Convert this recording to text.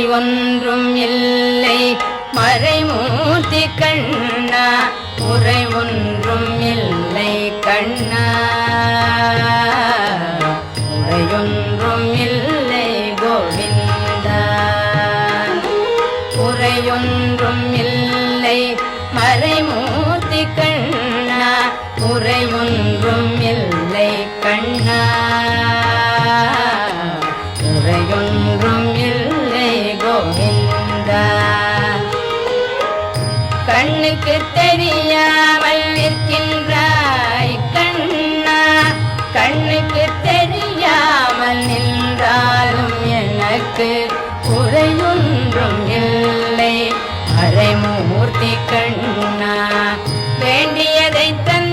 ஒன்றும் இல்லை மறைமூர்த்தி கண்ணா குறை ஒன்றும் இல்லை கண்ணா குறையொன்றும் இல்லை கோவிந்தா குறையொன்றும் இல்லை மறைமூர்த்தி கண்ணா குறையொன்றும் இல்லை கண்ணா குறையொன்றும் இல்லை கோவிந்தா கண்ணுக்கு தெரியாமல் நிற்கின்றாய் கண்ணா கண்ணுக்கு தெரியாமல் நின்றாலும் எனக்கு குறையொன்றும் இல்லை மறைமூர்த்தி கண்ணா வேண்டியதை தன்